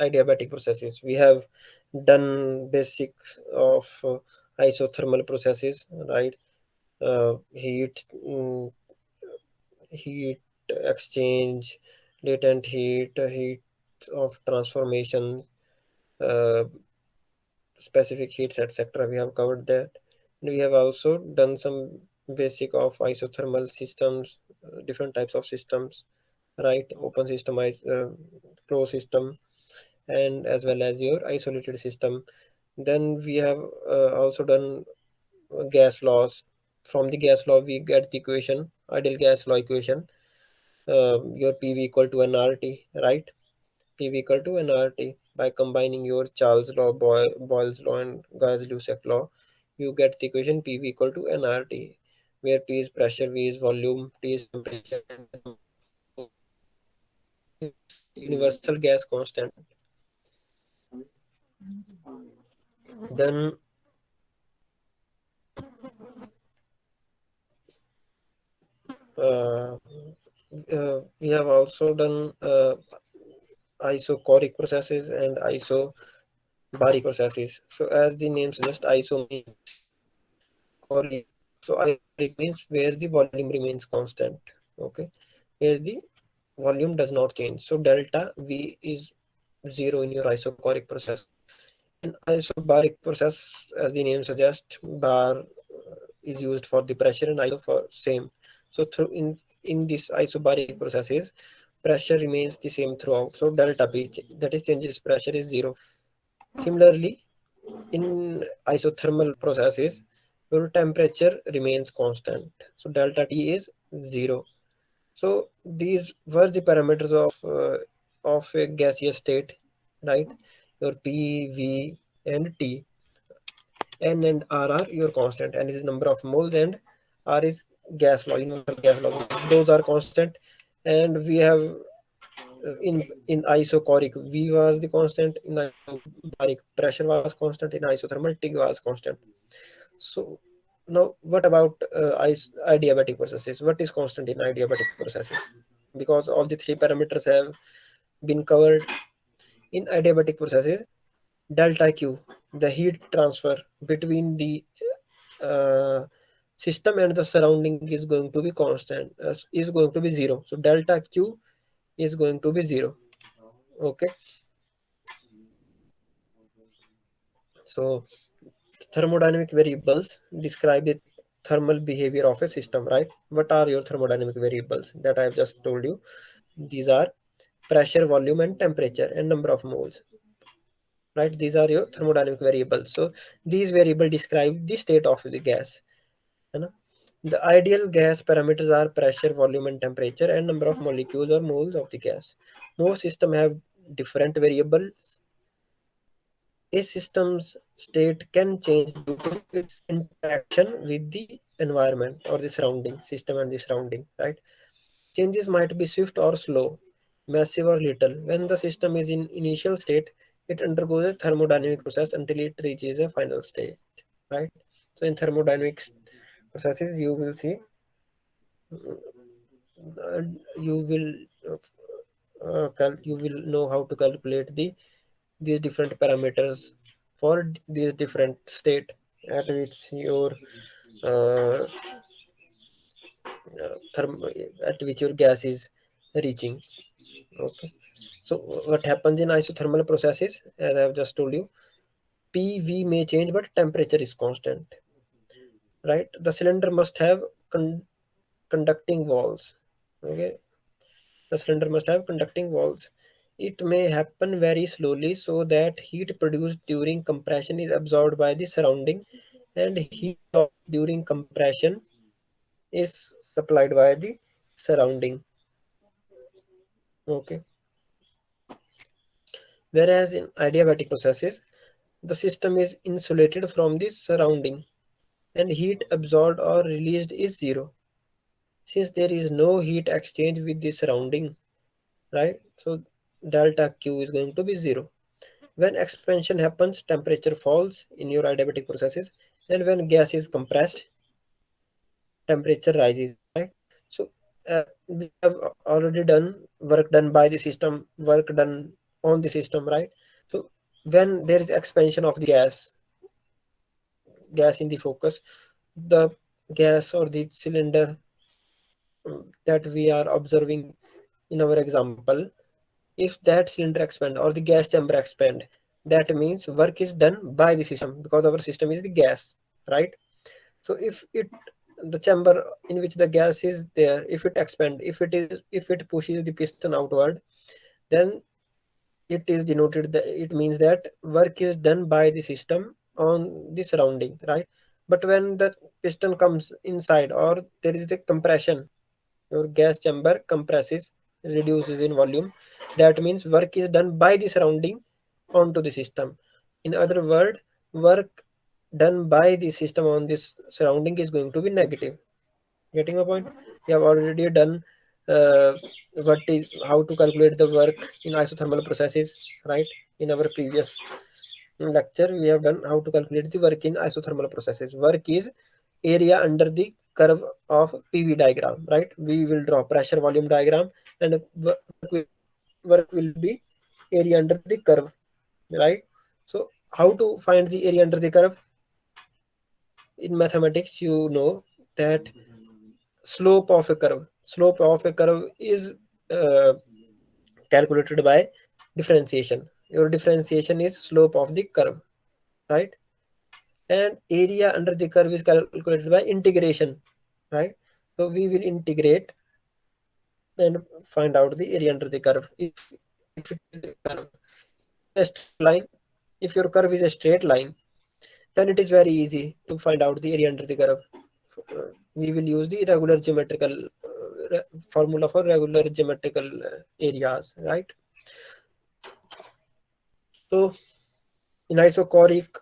adiabatic processes. We have done basics of isothermal processes, right? Heat, heat exchange, latent heat, heat of transformation, uh, specific heats, etc. We have covered that. And we have also done some basic of isothermal systems, different types of systems, right? Open system, closed system, and as well as your isolated system. Then we have also done gas laws. From the gas law, we get the equation, ideal gas law equation, your PV equal to nRT, right? PV equal to nRT. By combining your Charles law, Boyle's law, and Gauss-Lewis law, you get the equation PV equal to nRT, where P is pressure, V is volume, T is temperature, and the number of moles is universal gas constant. Then uh, we have also done isochoric processes and isobaric processes. So as the name suggests, iso means choric. So isobaric means where the volume remains constant. Okay, where the volume does not change. So delta V is zero in your isochoric process. In isobaric process, as the name suggests, bar is used for the pressure and iso for same. So through in this isobaric processes, pressure remains the same throughout. So delta P, that is changes pressure, is zero. Similarly, in isothermal processes, your temperature remains constant. So delta T is zero. So these were the parameters of a gaseous state, right? Your P, V, and T. N and R are your constant. N is number of moles, and R is gas law, universal gas law. Those are constant, and we have in isochoric V was the constant, in isobaric pressure was constant, in isothermal T was constant. So now what about adiabatic processes? What is constant in adiabatic processes? Because all the three parameters have been covered in adiabatic processes. Delta Q, the heat transfer between the uh, system and the surrounding is going to be constant, is going to be zero. So delta Q is going to be zero. Okay, so thermodynamic variables describe the thermal behavior of a system, right? What are your thermodynamic variables that I have just told you? These are pressure, volume, and temperature, and number of moles, right? These are your thermodynamic variables. So these variables describe the state of the gas. है ना? The ideal gas parameters are pressure, volume, and temperature, and number of molecules or moles of the gas. Most systems have different variables. A system's state can change due to its interaction with the environment or the surrounding system and the surrounding, right? Changes might be swift or slow, massive or little. When the system is in initial state, it undergoes a thermodynamic process until it reaches a final state, right? So in thermodynamics processes, you will see, you will you will know how to calculate these different parameters for these different state at which your uh, therm at which your gas is reaching. Okay, so what happens in isothermal processes, as I have just told you, PV may change but temperature is constant, right? The cylinder must have conducting walls. Okay, the cylinder must have conducting walls. It may happen very slowly so that heat produced during compression is absorbed by the surrounding, and heat lost during compression is supplied by the surrounding. Okay. Whereas in adiabatic processes, the system is insulated from the surrounding and heat absorbed or released is zero, since there is no heat exchange with the surrounding, right? So delta Q is going to be zero. When expansion happens, temperature falls in your adiabatic processes, and when gas is compressed, temperature rises, right? So we have already done work done by the system, work done on the system, right? So when there is expansion of the gas in the focus, the gas or the cylinder that we are observing in our example, if that cylinder expand or the gas chamber expand, that means work is done by the system because our system is the gas, right? So if the chamber in which the gas is there, if it expand, if it pushes the piston outward, then it is denoted that it means that work is done by the system on the surrounding, right? But when the piston comes inside or there is the compression, your gas chamber compresses, reduces in volume, that means work is done by the surrounding onto the system. In other word, work done by the system on this surrounding is going to be negative. Getting a point? We have already done uh, how to calculate the work in isothermal processes, right? In our previous lecture, we have done how to calculate the work in isothermal processes. Work is area under the curve of PV diagram, right? We will draw pressure volume diagram, and work will be area under the curve, right? So how to find the area under the curve? In mathematics, you know that slope of a curve is uh, calculated by differentiation. Your differentiation is slope of the curve, right? And area under the curve is calculated by integration, right? So we will integrate and find out the area under the curve. If it is a curve, a straight line, if your curve is a straight line, then it is very easy to find out the area under the curve. We will use the regular geometrical formula for regular geometrical areas, right? So in isochoric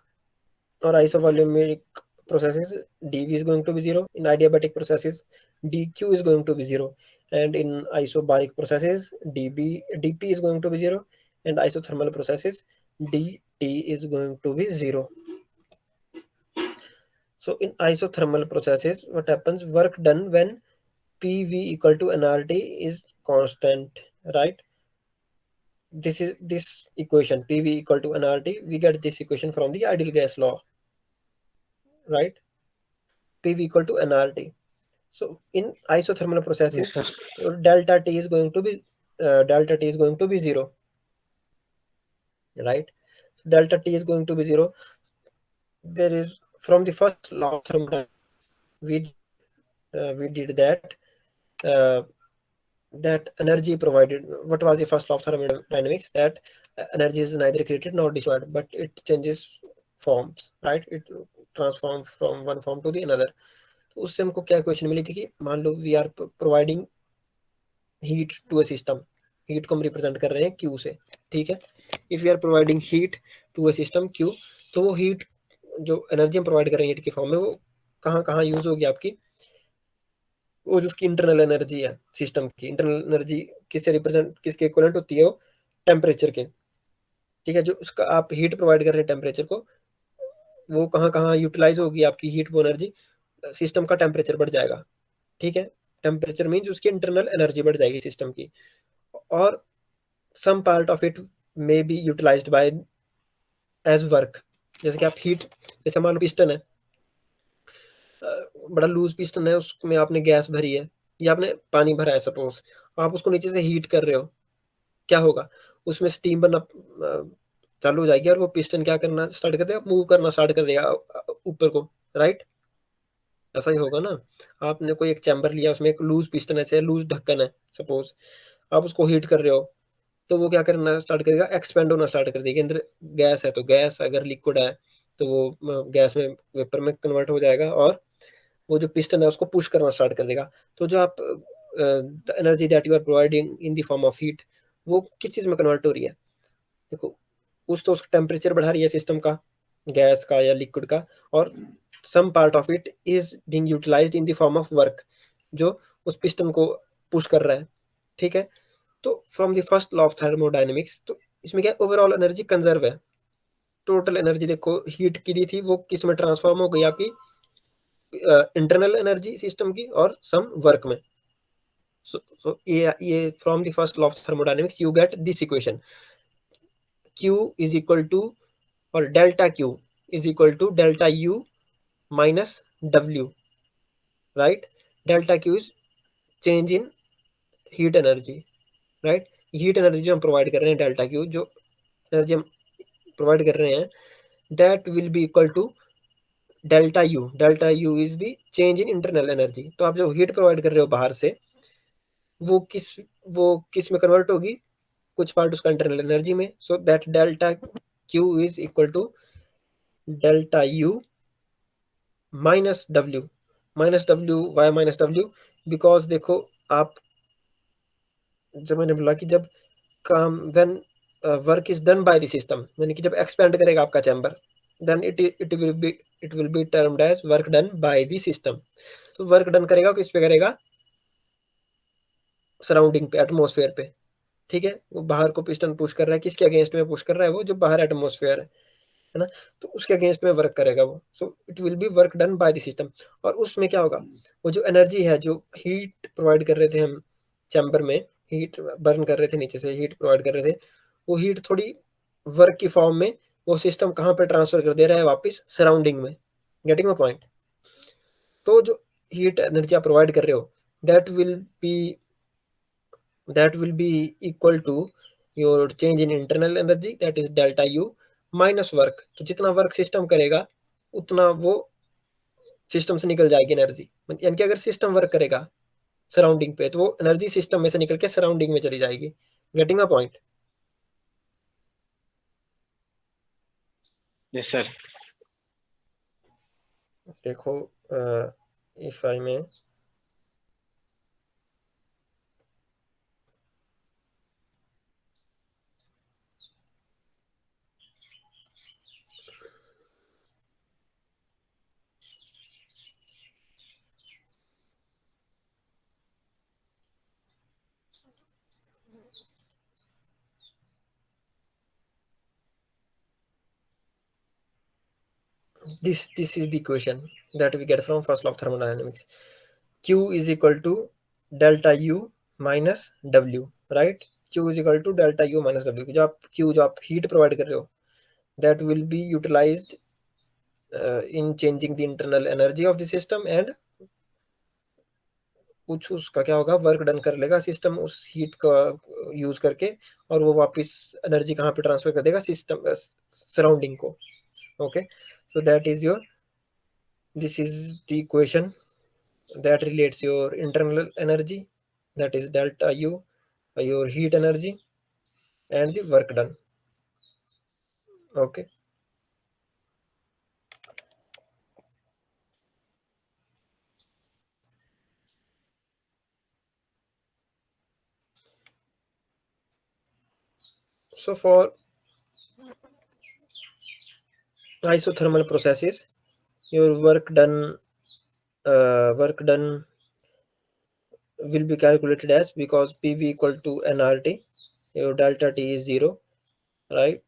or isovolumic processes, dV is going to be 0. In adiabatic processes, dQ is going to be 0. And in isobaric processes, dP is going to be 0. And isothermal processes, dt is going to be 0. So in isothermal processes, what happens? Work done when PV equal to nRT is constant, right? This equation PV equal to nRT. We get this equation from the ideal gas law, right? PV equal to nRT. So in isothermal Yes, processes, sir. your delta T is going to be 0, right? So delta T is going to be 0. There is from the first law of thermodynamics, we did uh, that energy provided. What was the first law of thermodynamics? That energy is neither created nor destroyed, but it changes forms, right? It transforms from one form to the another. तो उससे हमको क्या question मिली थी कि मान लो we are providing heat to a system, heat को हम रिप्रेजेंट कर रहे हैं क्यू से, ठीक है? If you are providing heat to a system Q, तो वो हीट जो एनर्जी हम प्रोवाइड कर रहे हैं हीट के फॉर्म में, वो कहाँ कहाँ यूज होगी आपकी? वो जो उसकी इंटरनल एनर्जी है सिस्टम की, इंटरनल एनर्जी किससे रिप्रेजेंट, किसके इक्वलेंट होती है? वो टेम्परेचर के, ठीक है? जो उसका आप हीट प्रोवाइड कर रहे हैं टेम्परेचर को, वो कहाँ कहाँ यूटिलाइज होगी आपकी हीट, वो एनर्जी? सिस्टम का टेम्परेचर बढ़ जाएगा, ठीक है? टेम्परेचर मीन्स उसकी इंटरनल एनर्जी बढ़ जाएगी सिस्टम की, और some part of it may be utilized by as work. जैसे कि आप हीट, जैसे मान लो पिस्टन है, बड़ा लूज पिस्टन है, उसमें आपने गैस भरी है या आपने पानी भरा है सपोज, आप उसको नीचे से हीट कर रहे हो, क्या होगा? उसमें स्टीम बनना चालू हो जाएगी और वो पिस्टन क्या करना स्टार्ट कर देगा? मूव करना स्टार्ट कर देगा ऊपर को, राइट? ऐसा ही होगा ना। आपने कोई एक चैम्बर लिया, उसमें एक लूज पिस्टन है, लूज ढक्कन है सपोज, आप उसको हीट कर रहे हो, तो वो क्या करना स्टार्ट करेगा? एक्सपेंड होना स्टार्ट कर देगा। अंदर गैस है तो गैस, अगर लिक्विड है तो वो गैस में वेपर में कन्वर्ट हो जाएगा, और वो जो पिस्टन है उसको पुश करना स्टार्ट कर देगा। तो जो आप energy that you are providing in the form of heat, वो किस चीज में कन्वर्ट हो रही है? देखो, कुछ तो उसका टेम्परेचर बढ़ा रही है सिस्टम का, गैस का या लिक्विड का, और some part of it is being utilized in the form of work, जो उस पिस्टन को पुश कर रहा है, ठीक है? तो from the first law of thermodynamics, तो इसमें क्या ओवरऑल एनर्जी कंजर्व है। टोटल एनर्जी देखो हीट की दी थी, वो किस में ट्रांसफॉर्म हो गई? आपकी इंटरनल एनर्जी सिस्टम की, और सम वर्क में। सो ये from the first law of thermodynamics you get this equation, Q is equal to, or delta Q is equal to delta U minus W, right? Delta Q is change in heat energy, right? Heat energy जो हम provide कर रहे हैं, delta Q जो energy हम provide कर रहे हैं, that will be equal to delta U. Delta U is the change in internal energy. तो आप जो हीट प्रोवाइड कर रहे हो बाहर से, वो किस में कन्वर्ट होगी? कुछ पार्ट उसका इंटरनल एनर्जी में. So that delta Q is equal to delta U minus W. Minus W, why minus W? Because देखो आप, जब मैंने बोला कि जब काम, when work is done by the system, यानी कि जब एक्सपेंड करेगा आपका chamber, then it will be termed as work done by the system. तो वर्क डन करेगा, किस पे करेगा? सराउंडिंग पे, एटमोसफेयर पे. ठीक है, वो बाहर को पिस्टन पुश कर रहा है, किसके अगेंस्ट में पुश कर रहा है? वो जो बाहर एटमोसफेयर है ना, तो उसके अगेंस्ट में वर्क करेगा वो. So it will B work done by the system. और उसमें क्या होगा? वो जो एनर्जी है, जो हीट प्रोवाइड कर रहे थे हम चैम्बर में, हीट बर्न कर रहे थे, नीचे से हीट प्रोवाइड कर रहे थे, वो हीट थोड़ी वर्क की फॉर्म में वो सिस्टम कहाँ पे ट्रांसफर कर दे रहा है? वापस सराउंडिंग में. Getting my point? तो जो हीट एनर्जी आप प्रोवाइड कर रहे हो, that will B equal to your change in internal energy, that is delta u minus work. तो जितना वर्क सिस्टम करेगा, उतना वो सिस्टम से निकल जाएगी एनर्जी. यानी कि अगर सिस्टम वर्क करेगा सराउंडिंग पे, तो वो एनर्जी सिस्टम में से निकल के सराउंडिंग में चली जाएगी. Getting my point? Yes sir. देखो, इफ आई में, this is the equation that we get from first law of thermodynamics. Q is equal to delta U minus W, right? Q is equal to delta U minus W. जो आप Q जो आप heat provide कर रहे हो, that will be utilized in changing the internal energy of the system, and कुछ उसका क्या होगा? वर्क डन कर लेगा सिस्टम उस हीट का यूज करके, और वो वापस एनर्जी कहाँ पे ट्रांसफर कर देगा? सिस्टम सराउंडिंग को. Okay, so that is your, this is the equation that relates your internal energy, that is delta U, your heat energy, and the work done. Okay, so for isothermal processes, your work done will be calculated as, because PV equal to nRT, your delta T is 0, right?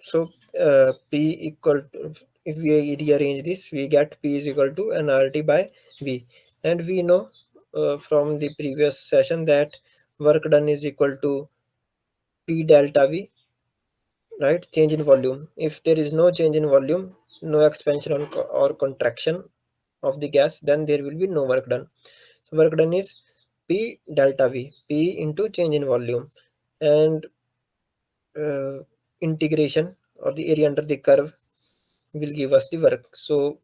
So P equal to, if we rearrange this, we get P is equal to nRT by V. And we know from the previous session that work done is equal to P delta V, right? Change in volume. If there is no change in volume, no expansion or contraction of the gas, then there will be no work done. So work done is P delta V, P into change in volume, and integration, or the area under the curve, will give us the work. So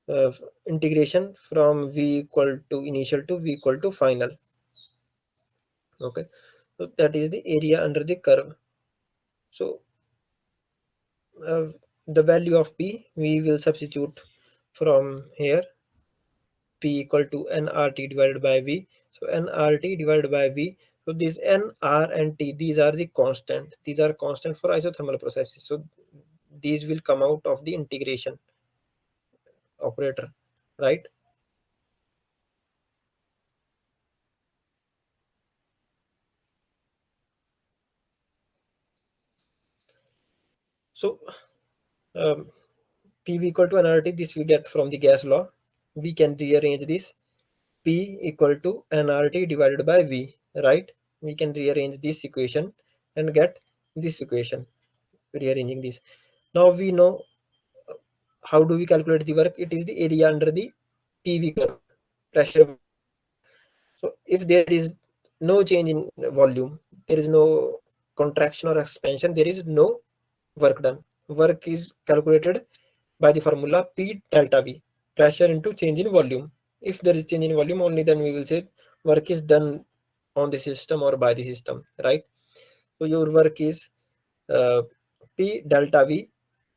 uh, integration from V equal to initial to V equal to final. Okay, so that is the area under the curve. So the value of P we will substitute from here, P equal to nRT divided by V. So nRT divided by V. So these N, R, and T, these are the constant. These are constant for isothermal processes. So these will come out of the integration operator, right? So PV equal to nRT, this we get from the gas law. We can rearrange this, P equal to nRT divided by V, right? we can rearrange this equation and get this equation, rearranging this. Now we know how do we calculate the work. It is the area under the PV curve, pressure volume curve. So if there is no change in volume, there is no contraction or expansion, there is no work done. Work is calculated by the formula P delta V, pressure into change in volume. If there is change in volume, only then we will say work is done on the system or by the system, right? So your work is uh, P delta V,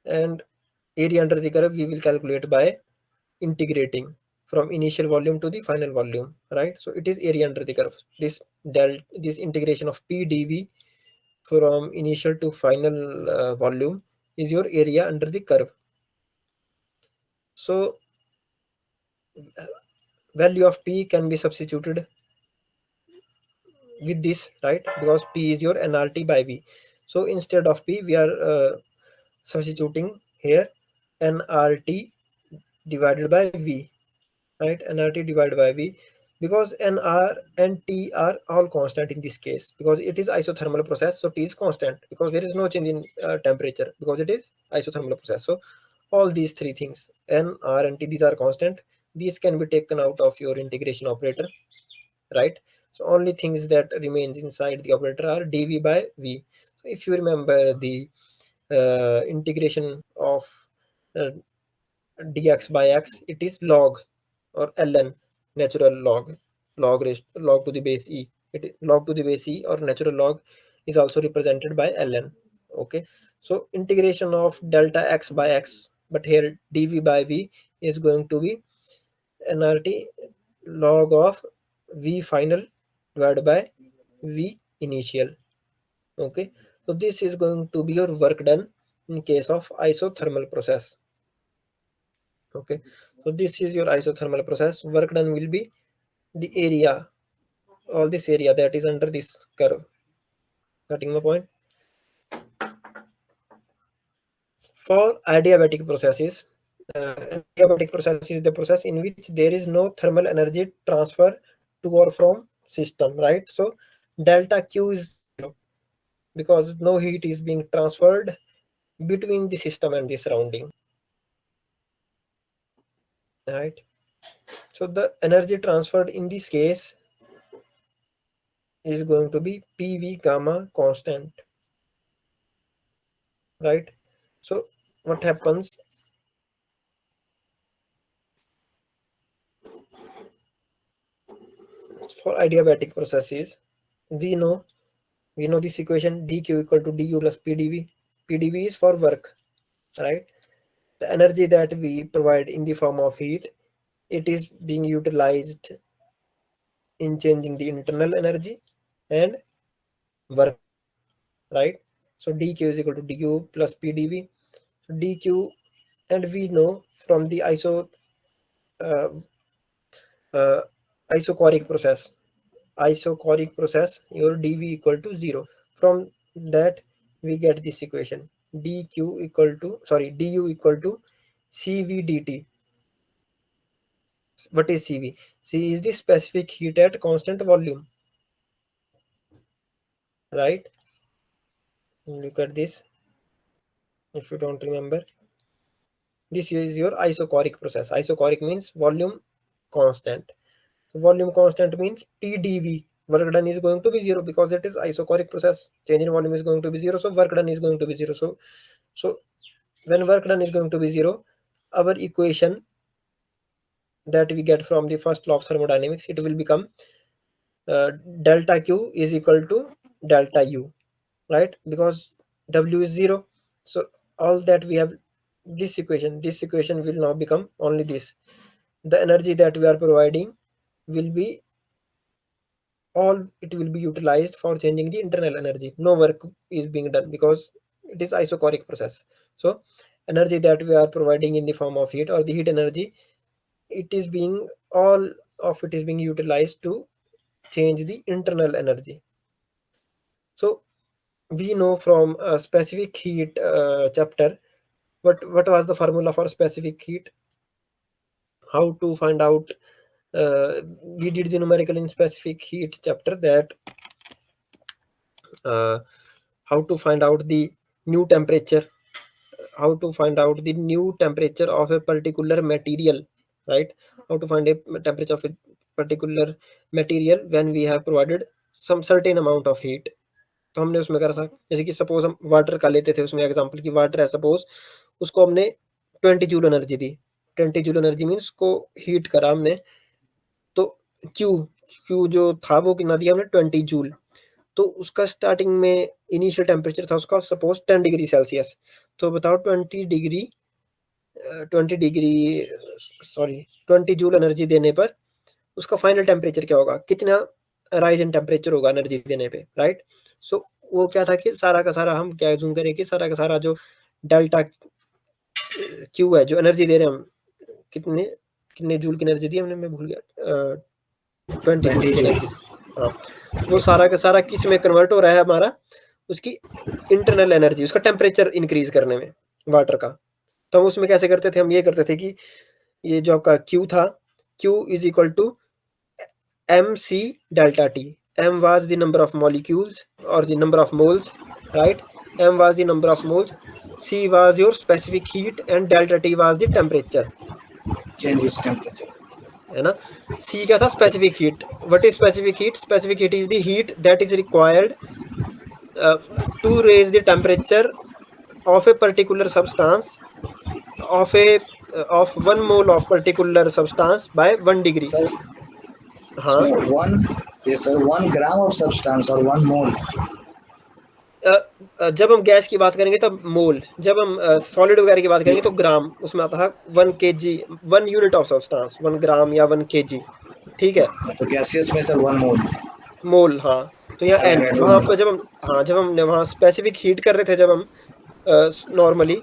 and area under the curve we will calculate by integrating from initial volume to the final volume, right? So it is area under the curve. This integration of P dV from initial to final volume is your area under the curve. So value of P can be substituted with this, right? Because P is your nRT by V. So instead of P, we are substituting here nRT divided by V, right? nRT divided by V, because nR and T are all constant in this case, because it is isothermal process. So T is constant because there is no change in temperature, because it is isothermal process. So all these three things, N, R, and T, these are constant. These can be taken out of your integration operator, right? So only things that remains inside the operator are dv by v. So if you remember the integration of uh, dx by x, it is log or ln, natural log, log to the base e. It is log to the base e, or natural log is also represented by ln. Okay, so integration of delta x by x, but here dv by v is going to be nRT log of V final divided by V initial. Okay, so this is going to be your work done in case of isothermal process. Okay, so this is your isothermal process. Work done will be the area, all this area that is under this curve. Getting my point? For adiabatic processes, an adiabatic process is the process in which there is no thermal energy transfer to or from system, right? So delta Q is zero because no heat is being transferred between the system and the surrounding, right? So the energy transferred in this case is going to be PV gamma constant, right? So what happens for adiabatic processes? We know we know this equation dq equal to du plus pdv. Pdv is for work, right? The energy that we provide in the form of heat, it is being utilized in changing the internal energy and work, right? So dq is equal to du plus pdv. So dq, and we know from the uh, uh, isochoric process, your dv equal to 0. From that we get this equation dq equal to, sorry, du equal to cv dt. What is cv? C is the specific heat at constant volume, right? Look at this. If you don't remember, this is your isochoric process. Isochoric means volume constant. So volume constant means pdv, work done is going to be 0 because it is isochoric process. Change in volume is going to be 0, so work done is going to be 0. So when work done is going to be 0, our equation that we get from the first law of thermodynamics, it will become delta q is equal to delta u, right? Because w is 0. So all that we have, this equation will now become only this. The energy that we are providing will be all, it will be utilized for changing the internal energy. No work is being done because it is isochoric process. So energy that we are providing in the form of heat or the heat energy, it is being, all of it is being utilized to change the internal energy. So we know from a specific heat chapter, what was the formula for specific heat, how to find out. We did the numerical in specific heat chapter, that how to find out the new temperature, how to find out the new temperature of a particular material, right? How to find a temperature of a particular material when we have provided some certain amount of heat. तो हमने उसमें करा था, जैसे कि suppose हम water का लेते थे उसमें एग्जांपल की वाटर है सपोज, उसको हमने 20 जूल एनर्जी दी, 20 जूल एनर्जी मींस को हीट करा हमने, तो क्यू क्यू जो था वो कितना दिया हमने 20 जूल, तो उसका स्टार्टिंग में इनिशियल टेम्परेचर था उसका सपोज 10 डिग्री सेल्सियस, तो बताओ 20 जूल एनर्जी देने पर उसका फाइनल टेम्परेचर क्या होगा, कितना राइज इन टेम्परेचर होगा एनर्जी देने पे, राइट? सो वो क्या था कि सारा का सारा हम क्या जूम करें कि सारा का सारा जो डेल्टा क्यू है जो एनर्जी दे रहे हैं हम, कितने कितने जूल की एनर्जी दी हमने, मैं भूल गया, 20 जूल की एनर्जी, हाँ, वो सारा का सारा किस में कन्वर्ट हो रहा है हमारा, उसकी इंटरनल एनर्जी, उसका टेम्परेचर इंक्रीज करने में वाटर का। तो हम उसमें कैसे करते थे, हम ये करते थे कि ये जो आपका Q था, Q is equal to mc delta t, m was the number of molecules or the number of moles, right? M was the number of moles, c was your specific heat and delta t was the temperature, changes temperature, है ना? c क्या था, specific heat. What is specific heat? Specific heat is the heat that is required to raise the temperature of a particular substance of a of 1 mole of particular substance by 1 degree. sir. हाँ, yes sir, 1 gram of substance or 1 mole. जब हम gas की बात करेंगे तब मोल, जब हम solid वगैरह की बात करेंगे तो ग्राम, उसमें आता है 1 kg, 1 यूनिट ऑफ सब्सटेंस, 1 ग्राम या 1 kg, ठीक है? तो गैसियस में सर 1 मोल, मोल, हाँ। तो यहाँ एन, वहाँ पर जब हम, हाँ, जब हमने वहाँ स्पेसिफिक हीट कर रहे थे जब हम नॉर्मली,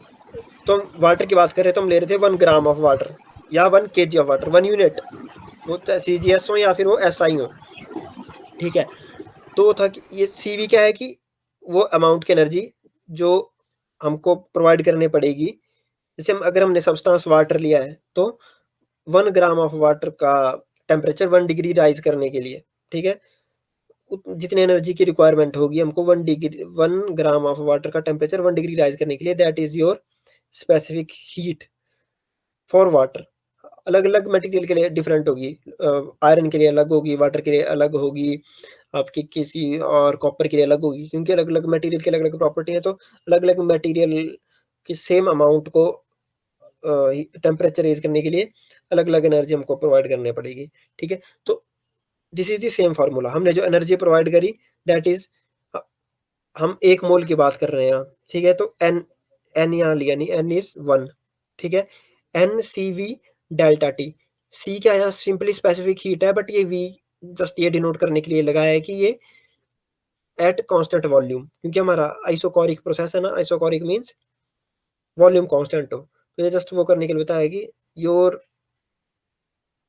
तो हम वाटर की बात कर रहे थे, तो हम ले रहे थे 1 ग्राम ऑफ वाटर या 1 kg ऑफ वाटर, 1 यूनिट, वो चाहे CGS हो या फिर वो SI हो, ठीक है? तो था कि ये CV क्या है कि वो अमाउंट की एनर्जी जो हमको प्रोवाइड करनी पड़ेगी, जैसे हम अगर हमने सब्सटेंस वाटर लिया है तो 1 ग्राम ऑफ वाटर का टेम्परेचर 1 डिग्री राइज करने के लिए, ठीक है, जितनी एनर्जी की रिक्वायरमेंट होगी हमको 1 ग्राम ऑफ वाटर का टेम्परेचर 1 डिग्री राइज करने के लिए, that is your specific heat for water. अलग अलग मटेरियल के लिए डिफरेंट होगी, आयरन के लिए अलग होगी, वाटर के लिए अलग होगी, आपकी किसी और कॉपर के लिए अलग होगी, क्योंकि अलग अलग मटेरियल की अलग अलग प्रॉपर्टी है, तो अलग अलग मटेरियल की सेम अमाउंट को टेम्परेचर रेज करने के लिए अलग अलग एनर्जी हमको प्रोवाइड करनी पड़ेगी, ठीक है? तो this is the same formula, हमने जो एनर्जी प्रोवाइड करी दैट इज, हम 1 मोल की बात कर रहे हैं यहाँ, ठीक है? तो एन यहाँ लिया नहीं, एन इज 1, ठीक है? N C V delta T, C क्या यहाँ सिंपली स्पेसिफिक हीट है, बट ये वी जस्ट ये डिनोट करने के लिए लगाया है कि ये एट कांस्टेंट वॉल्यूम, क्योंकि हमारा आइसोकोरिक प्रोसेस है ना, आइसोकोरिक मींस वॉल्यूम कांस्टेंट हो, तो ये जस्ट वो करने के लिए बताया कि योर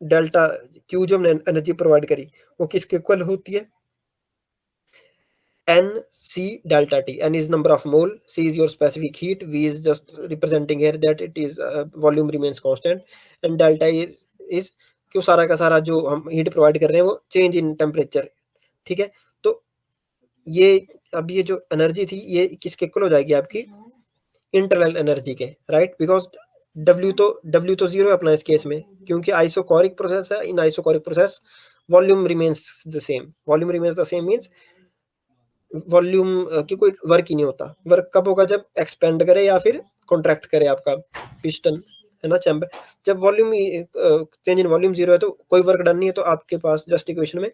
डेल्टा क्यू जो हमने एनर्जी प्रोवाइड करी वो किसके इक्वल होती है, n c delta t, n is number of mole, c is your specific heat, v is just representing here that it is volume remains constant, and delta is क्यों सारा का सारा जो हम हीट प्रोवाइड कर रहे हैं वो चेंज इन टेम्परेचर, ठीक है? तो ये अब ये जो एनर्जी थी ये किसके इक्वल हो जाएगी, आपकी इंटरनल एनर्जी के, राइट? बिकॉज W तो जीरो है अपना इस केस में, क्योंकि आइसोकोरिक प्रोसेस है, in isochoric process volume remains the same, volume remains the same means volume की कोई वर्क ही नहीं होता, वर्क कब होगा, जब एक्सपेंड करे या फिर कॉन्ट्रैक्ट करे आपका पिस्टन, है ना, चैम्बर, जब volume change in volume zero है तो कोई वर्क डन नहीं है, तो आपके पास जस्ट इक्वेशन में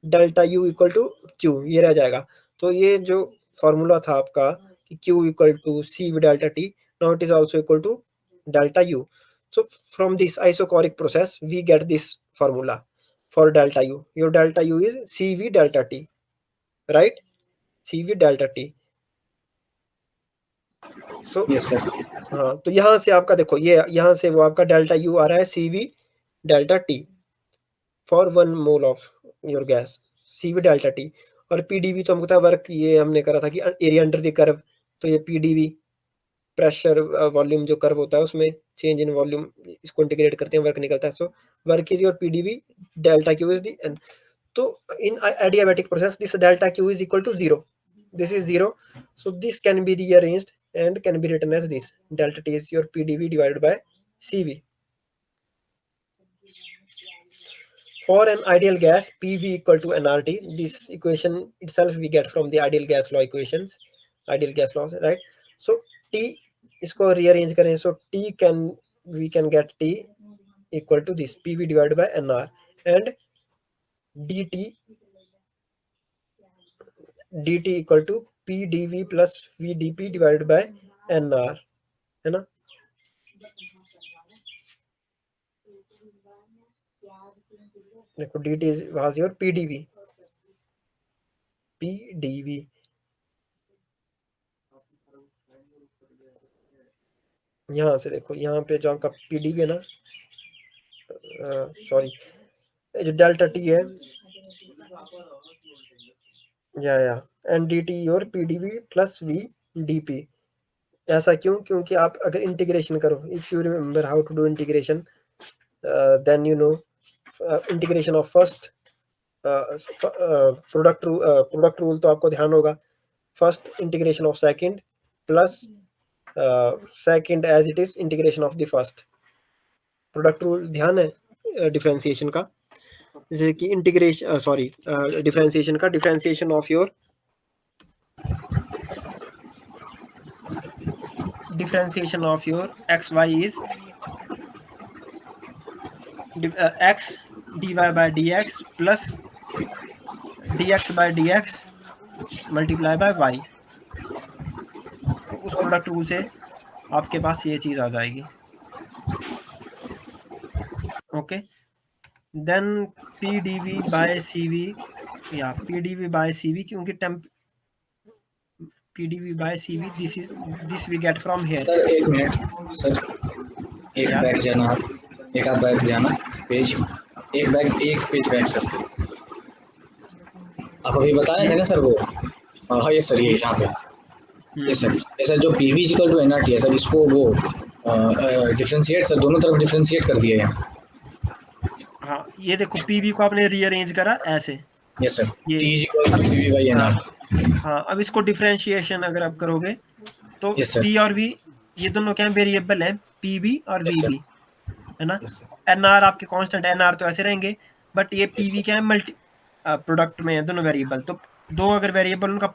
delta U equal to Q ये रह जाएगा। तो ये जो फॉर्मूला था आपका कि Q equal to C V delta T, now it is also equal to delta U. So from this isochoric process we get this formula for delta U, your delta U is C V delta T, right? CV delta T. So yes sir, हाँ, तो यहाँ से आपका देखो ये यहाँ से वो आपका डेल्टा यू आ रहा है CV delta T for 1 mole of your gas, CV delta T. और PdV तो हमको पता है वर्क, ये हमने करा था कि एरिया अंडर द कर्व, तो ये PdV प्रेशर वॉल्यूम जो कर्व होता है उसमें चेंज इन वॉल्यूम, इसको इंटीग्रेट करते हैं वर्क निकलता है। So work is your PdV, delta Q is the, तो in adiabatic process this delta Q is equal to 0, this is 0. So this can be rearranged and can be written as this. Delta T is your PdV divided by Cv. For an ideal gas, PV equal to nRT. This equation itself we get from the ideal gas law equations, ideal gas laws, right? So T इसको rearrange करें, so we can get T equal to this PV divided by nR, and dt equal to PdV plus VdP divided by nR, है ना? देखो dt was your PdV. यहाँ से देखो, यहाँ पे जो आपका PdV है ना, सॉरी, जो डेल्टा टी है, या एन डी टी और PdV प्लस VdP. ऐसा क्यों? क्योंकि आप अगर इंटीग्रेशन करो, if you remember how to do integration, then you know integration of first product rule तो आपको ध्यान होगा. First integration of second plus second as it is integration of the first. Product rule ध्यान है differentiation का, जैसे कि integration differentiation का, differentiation of your xy is x dy by dx plus dx by dx multiply by y. तो उस product rule से आपके पास ये चीज आ जाएगी. Okay, then PdV by CV, या PdV बाय CV, क्योंकि PdV by CV, this we get from here. Sir एक मिनट सर, एक बैक जाना, एक आप बैक जाना पेज, एक पेज बैक सर. आप अभी बता रहे थे ना सर वो, हाँ ये सर, ये यहाँ पे ये सर, ऐसा जो PV इक्वल टू nRT है सर, इसको वो डिफरेंशिएट सर, दोनों तरफ डिफरेंशिएट कर दिया है. हाँ ये देखो, PV को आपने रीअरेंज करा ऐसे. Yes sir, T equal to PV by nRT. हाँ, अब इसको डिफरेंशिएशन अगर आप करोगे तो P और V ये दोनों क्या वेरिएबल है, PV और VB, है ना. NR आपके कांस्टेंट, NR तो ऐसे रहेंगे, बट ये PV क्या है, मल्टी प्रोडक्ट में है दोनों वेरिएबल. तो दो अगर वेरिएबल, उनका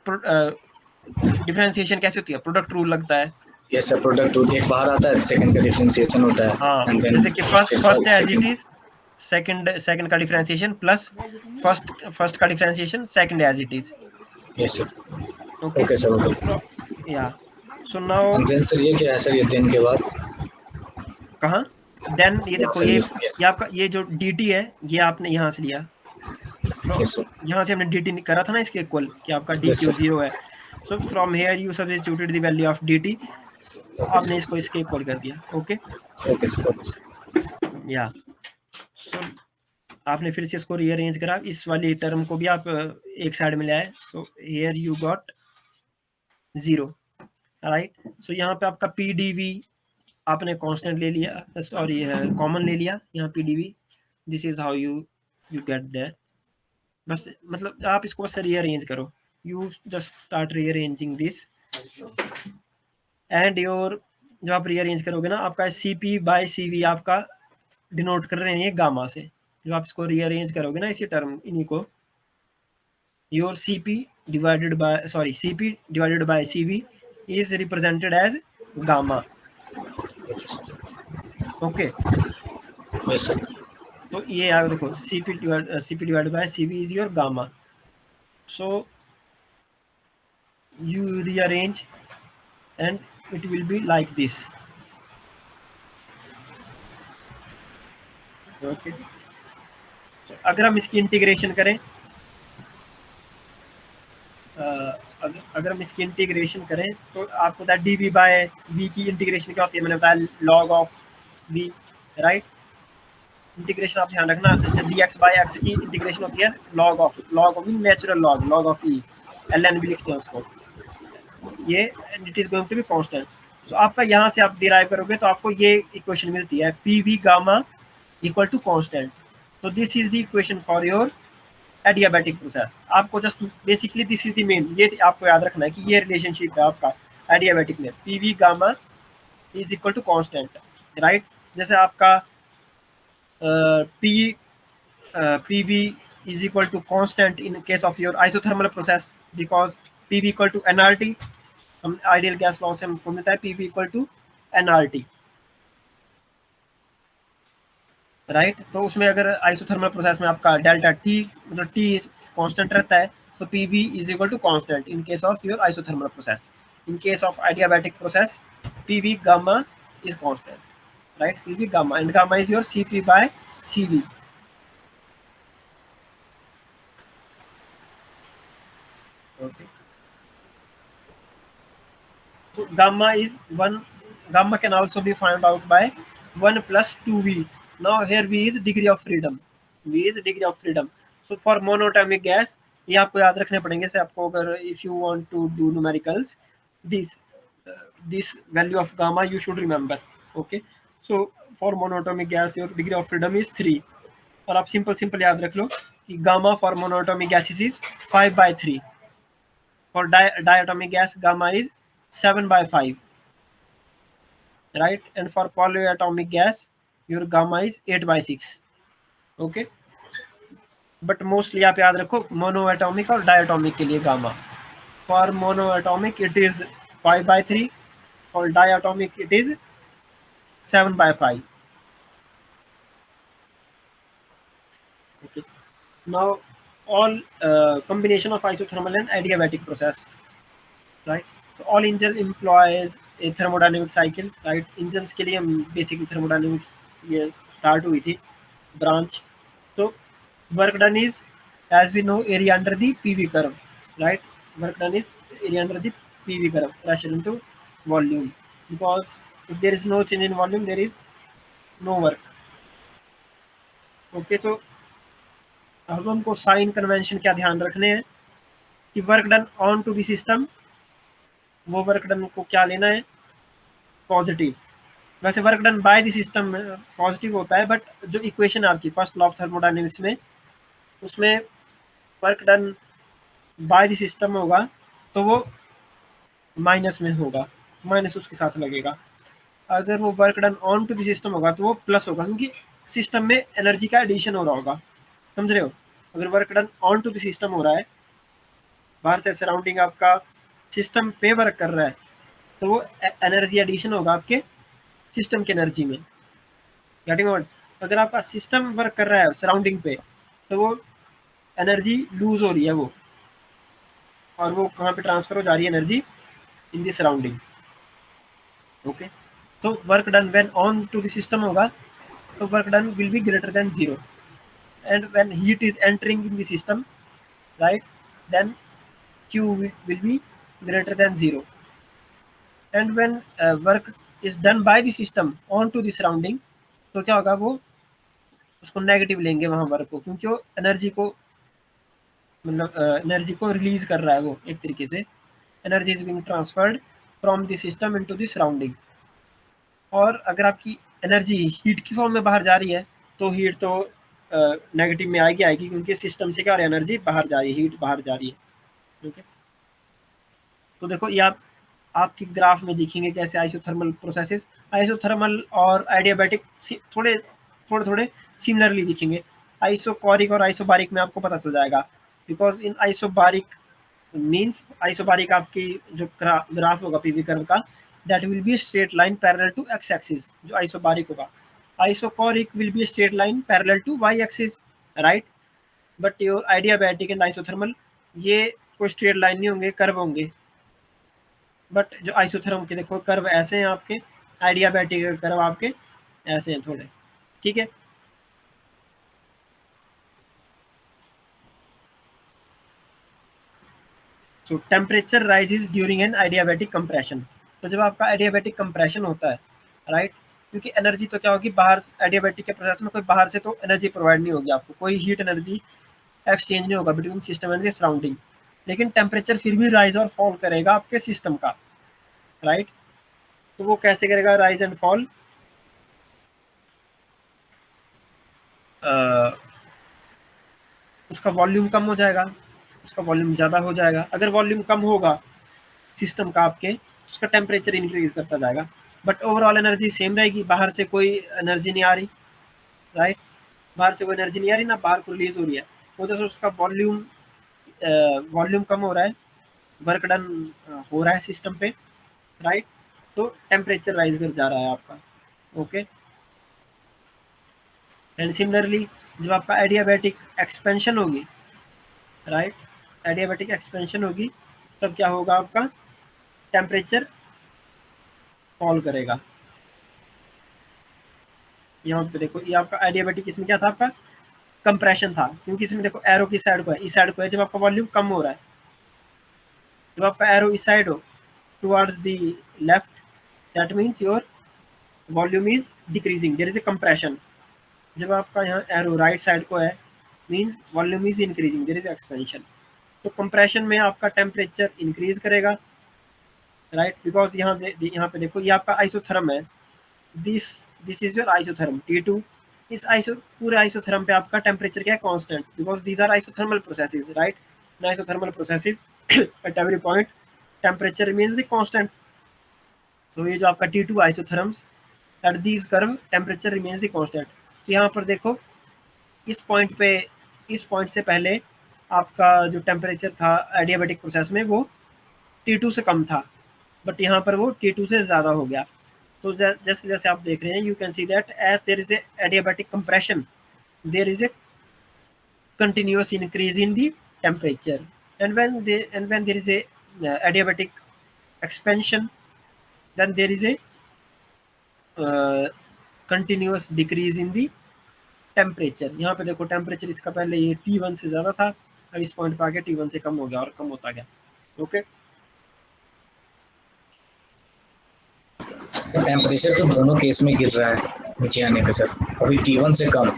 डिफरेंशिएशन कैसे होती है, प्रोडक्ट रूल लगता है. यस सर, प्रोडक्ट रूल एक बाहर आता है, सेकंड का डिफरेंशिएशन होता है. हाँ, जैसे कि first as it is, second का डिफरेंशिएशन प्लस फर्स्ट का differentiation second as it is. Yes sir. Okay sir, okay. या सो नाउ देन सर ये क्या है सर, ये देन के बाद कहाँ, देन ये देखो, ये आपका ये जो dt है, ये आपने यहाँ से लिया, यहाँ से हमने dt करा था ना इसके इक्वल, कि आपका dq 0 है. So from here you substituted the value of dt, आपने इसको इसके इक्वल कर दिया. ओके या सो आपने फिर से इसको रीअरेंज करा, इस वाली टर्म को भी आप एक साइड में ले आए. So here you got 0, right. So यहाँ पे आपका PdV आपने कांस्टेंट ले लिया, सॉरी कॉमन ले लिया यहाँ PdV. This is how you get that. बस मतलब आप इसको बस रीअरेंज करो, you just start rearranging this, and your जब आप रीअरेंज करोगे ना, आपका CP बाय CV आपका डिनोट कर रहे हैं गामा से. जब आप इसको रीअरेंज करोगे ना इसी टर्म, इन्हीं को, your CP divided by CV is represented as gamma. Okay, तो ये यार देखो, CP divided by CV is your gamma. So you rearrange and it will be like this. Okay, अगर हम इसकी इंटीग्रेशन करें, अगर हम इसकी इंटीग्रेशन करें तो आपको पता है dV बाय V की इंटीग्रेशन क्या होती है, मैंने बताया log of V, right. Integration आप ध्यान रखना, जैसे dx बाय x की इंटीग्रेशन होती है log of natural log of E, ln भी लिखते हैं उसको, ये it is going to be constant. तो आपका यहाँ से आप डिराइव करोगे तो आपको ये इक्वेशन मिलती है, PV gamma equal to constant. So this is the equation for your adiabatic process. आपको just basically this is the main, ये आपको याद रखना है कि ये रिलेशनशिप है आपका एडियाबैटिक में, P V gamma is equal to constant, right. जैसे आपका P P V is equal to constant in case of your isothermal process, because P V equal to n R T, हम ideal gas law से हमको मिलता है P V equal to n R T, right. तो उसमें अगर isothermal process में आपका डेल्टा टी मतलब टी कांस्टेंट रहता है, तो P V is equal to constant in case of your isothermal process. In case of adiabatic process P V gamma is constant, right, P V gamma, and gamma is your C P by C V. Okay. So gamma is 1, gamma can also be found out by 1 plus 2V. Now here V is degree of freedom. V is degree of freedom. So for monatomic gas, ये आपको याद रखने पड़ेंगे। से आपको अगर if you want to do numericals, this this value of gamma you should remember. Okay. So for monatomic gas your degree of freedom is 3. और आप सिंपल याद रख लो कि gamma for monatomic gases is 5/3, for diatomic gas gamma is 7/5, right, and for polyatomic gas your gamma is 8/6। okay, but mostly आप याद रखो monoatomic और डायटोमिक के लिए gamma, for monoatomic it is 5/3 और diatomic it is 7/5। okay, now all combination of isothermal and adiabatic process, right, so all engine employs a thermodynamic cycle, right। Engines के लिए हम बेसिकली थर्मोडायनेमिक्स ये start हुई थी branch. तो work done is as we know area under the PV curve, right, work done is area under the PV curve, pressure into volume, because if there is no change in volume there is no work. Okay, so अब हमको sign convention क्या ध्यान रखने हैं कि work done on to the system, वो work done को क्या लेना है, पॉजिटिव। वैसे work done by the system positive होता है, बट जो इक्वेशन आपकी फर्स्ट लॉ ऑफ थर्मोडायनेमिक्स में, उसमें work done by the system होगा तो वो माइनस में होगा, माइनस उसके साथ लगेगा। अगर वो work done on to the system होगा तो वो प्लस होगा, क्योंकि सिस्टम में एनर्जी का एडिशन हो रहा होगा, समझ रहे हो। अगर work done on to the system हो रहा है, बाहर से सराउंडिंग आपका सिस्टम पे वर्क कर रहा है, तो वो एनर्जी एडिशन होगा आपके सिस्टम की एनर्जी में, गेटिंग व्हाट। अगर आपका सिस्टम वर्क कर रहा है सराउंडिंग पे, तो वो एनर्जी लूज हो रही है वो, और वो कहाँ पे ट्रांसफर हो जा रही है, energy in the surrounding. Okay, तो work done when on to the system होगा तो work done will be greater than 0, and when heat is entering in the system, right, then Q will be greater than 0, and when work is done by the system on to the surrounding, तो क्या होगा, वो उसको negative लेंगे वहाँ work को, क्योंकि वो एनर्जी को मतलब एनर्जी को रिलीज कर रहा है, वो एक तरीके से energy is being transferred from the system into the surrounding. और अगर आपकी एनर्जी हीट की फॉर्म में बाहर जा रही है, तो हीट तो नेगेटिव में आएगी, क्योंकि सिस्टम से क्या हो रहा है, एनर्जी बाहर जा रही है, हीट बाहर जा रही है। ओके, तो देखो ये आप आपकी ग्राफ में दिखेंगे कैसे आइसोथर्मल प्रोसेसेस, आइसोथर्मल और आइडियाबैटिक थोड़े थोड़े थोड़े सिमिलरली दिखेंगे। आइसोकोरिक और आइसोबारिक में आपको पता चल जाएगा, because in isobaric means isobaric आपकी जो ग्राफ होगा पीवी कर्व का, that will be straight line parallel to X axis, जो आइसोबारिक होगा। Isochoric will be straight line parallel to Y axis, right, but your adiabatic and isothermal ये कोई straight line नहीं होंगे, कर्व होंगे। But जो isotherm के देखो कर्व ऐसे हैं आपके, आइडियाबैटिक कर्व आपके ऐसे हैं थोड़े, ठीक है। So temperature rises during an adiabatic compression, तो जब आपका आइडियाबैटिक कंप्रेशन होता है, राइट, क्योंकि एनर्जी तो क्या होगी, बाहर आइडियाबैटिक के प्रोसेस में कोई बाहर से तो एनर्जी प्रोवाइड नहीं होगी आपको, कोई हीट एनर्जी एक्सचेंज नहीं होगा बिटवीन सिस्टम एंड सराउंडिंग, लेकिन टेम्परेचर फिर भी राइज और फॉल करेगा आपके सिस्टम का, राइट। तो वो कैसे करेगा राइज एंड फॉल, उसका वॉल्यूम कम हो जाएगा, उसका वॉल्यूम ज़्यादा हो जाएगा। अगर वॉल्यूम कम होगा सिस्टम का आपके, उसका टेम्परेचर इंक्रीज करता जाएगा, बट ओवरऑल एनर्जी सेम रहेगी, बाहर से कोई एनर्जी नहीं आ रही, राइट, बाहर से कोई एनर्जी नहीं आ रही, ना बाहर को रिलीज हो रही है, तो जैसे उसका वॉल्यूम कम हो रहा है, वर्क डन हो रहा है सिस्टम पे, राइट, तो टेम्परेचर राइज कर जा रहा है आपका, ओके। एंड सिमिलरली जब आपका एडियाबैटिक एक्सपेंशन होगी, राइट, एडियाबैटिक एक्सपेंशन होगी, तब क्या होगा, आपका टेम्परेचर फॉल करेगा। यहाँ पे देखो, ये आपका एडियाबैटिक, इसमें क्या था, आपका कंप्रेशन था, क्योंकि इसमें देखो एरो किस साइड को है, इस साइड को है। जब आपका वॉल्यूम कम हो रहा है, जब आपका एरो इस साइड हो towards the left, that means your volume is decreasing, there is a compression. जब आपका यहाँ एरो राइट साइड को है, means volume is increasing, there is expansion. तो कंप्रेशन में आपका टेम्परेचर इंक्रीज करेगा, राइट, बिकॉज यहाँ पे देखो, ये आपका आइसोथर्म है, this is your isotherm T2। इस पूरे आइसोथर्म पे आपका टेम्परेचर क्या है, constant, because these are isothermal processes, right. In isothermal processes at every point temperature remains the constant. तो ये जो आपका T2 isotherms at this curve temperature remains the constant. तो यहाँ पर देखो, इस पॉइंट से पहले आपका जो टेम्परेचर था एडियाबैटिक प्रोसेस में, वो T2 से कम था, बट यहाँ पर वो T2 से ज़्यादा हो गया। तो जैसे जैसे आप देख रहे हैं, you can see that as there is a adiabatic compression, there is a continuous increase in the temperature, and when there is a adiabatic expansion, then there is a continuous decrease in the temperature। यहाँ पे देखो temperature इसका पहले ये T1 से ज़्यादा था, अब इस पॉइंट पे आके T1 से कम हो गया और कम होता गया, ओके। टेम्परेचर तो दोनों केस में गिर रहा है नीचे आने पे सर, अभी T1 से कम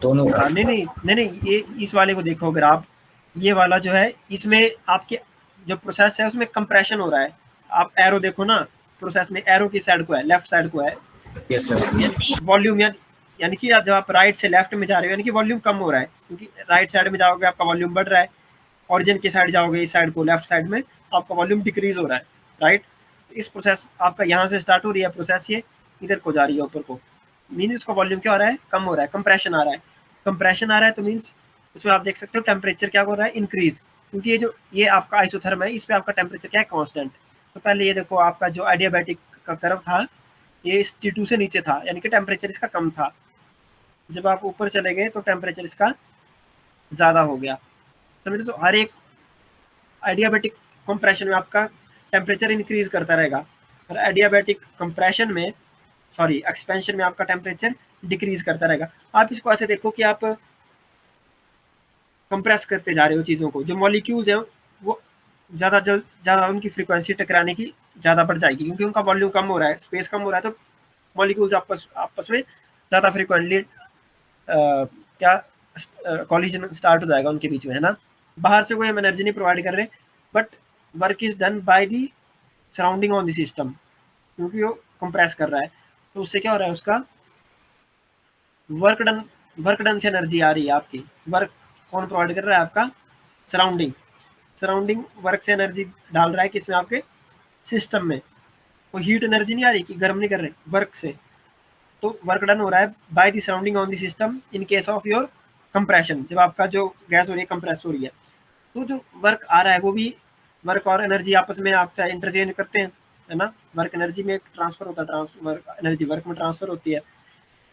दोनों का। नहीं नहीं नहीं नहीं, ये इस वाले को देखो अगर आप, ये वाला जो है, इसमें आपके जो प्रोसेस है उसमें कंप्रेशन हो रहा है। आप एरो देखो ना, प्रोसेस में एरो की साइड को है, लेफ्ट साइड को है, यस सर। वॉल्यूम यानी कि जब आप राइट से लेफ्ट में जा रहे हो, यानी कि वॉल्यूम कम हो रहा है, क्योंकि राइट साइड में जाओगे आपका वॉल्यूम बढ़ रहा है, ऑरिजिन की साइड जाओगे, इस साइड को लेफ्ट साइड में, आपका वॉल्यूम डिक्रीज हो रहा है, राइट। इस प्रोसेस आपका यहाँ से स्टार्ट हो रही है प्रोसेस, ये इधर को जा रही है ऊपर को, मीन्स इसका वॉल्यूम क्या हो रहा है, कम हो रहा है, कंप्रेशन आ रहा है। कंप्रेशन आ रहा है तो मीन्स उसमें आप देख सकते हो टेम्परेचर क्या हो रहा है, इंक्रीज, क्योंकि ये आपका आइसोथर्म है, इस पे आपका टेम्परेचर क्या है, कांस्टेंट। तो पहले ये देखो, आपका जो एडियाबैटिक का कर्व था, ये इस T2 से नीचे था, यानी कि टेम्परेचर इसका कम था। जब आप ऊपर चले गए तो टेम्परेचर इसका ज़्यादा हो गया, समझे। तो हर एक एडियाबैटिक कंप्रेशन में आपका टेम्परेचर इंक्रीज करता रहेगा, और एडियाबैटिक कंप्रेशन में, सॉरी एक्सपेंशन में, आपका टेम्परेचर डिक्रीज करता रहेगा। आप इसको ऐसे देखो कि आप कंप्रेस करते जा रहे हो चीज़ों को, जो मॉलिक्यूल्स हैं वो ज़्यादा उनकी फ्रीक्वेंसी टकराने की ज़्यादा बढ़ जाएगी, क्योंकि उनका वॉल्यूम कम हो रहा है, स्पेस कम हो रहा है, तो मॉलिक्यूल्स आपस में ज़्यादा फ्रीक्वेंटली क्या कॉलिजन स्टार्ट हो जाएगा उनके बीच में, है ना। बाहर से कोई हम एनर्जी नहीं प्रोवाइड कर रहे, but work is done by the surrounding on the system, क्योंकि वो कंप्रेस कर रहा है, तो उससे क्या हो रहा है, उसका वर्क डन से एनर्जी आ रही है आपकी। वर्क कौन प्रोवाइड कर रहा है, आपका सराउंडिंग वर्क से एनर्जी डाल रहा है, किसमें, आपके सिस्टम में। कोई हीट एनर्जी नहीं आ रही कि गर्म नहीं कर रहे, वर्क से। तो वर्क डन हो रहा है by the surrounding on the system in case of your compression, जब आपका जो गैस हो रही है कंप्रेस हो रही है, तो जो वर्क आ रहा है वो भी, वर्क और एनर्जी आपस में आपका इंटरचेंज करते हैं, है ना। वर्क एनर्जी में ट्रांसफर होता है, वर्क एनर्जी वर्क में ट्रांसफर होती है।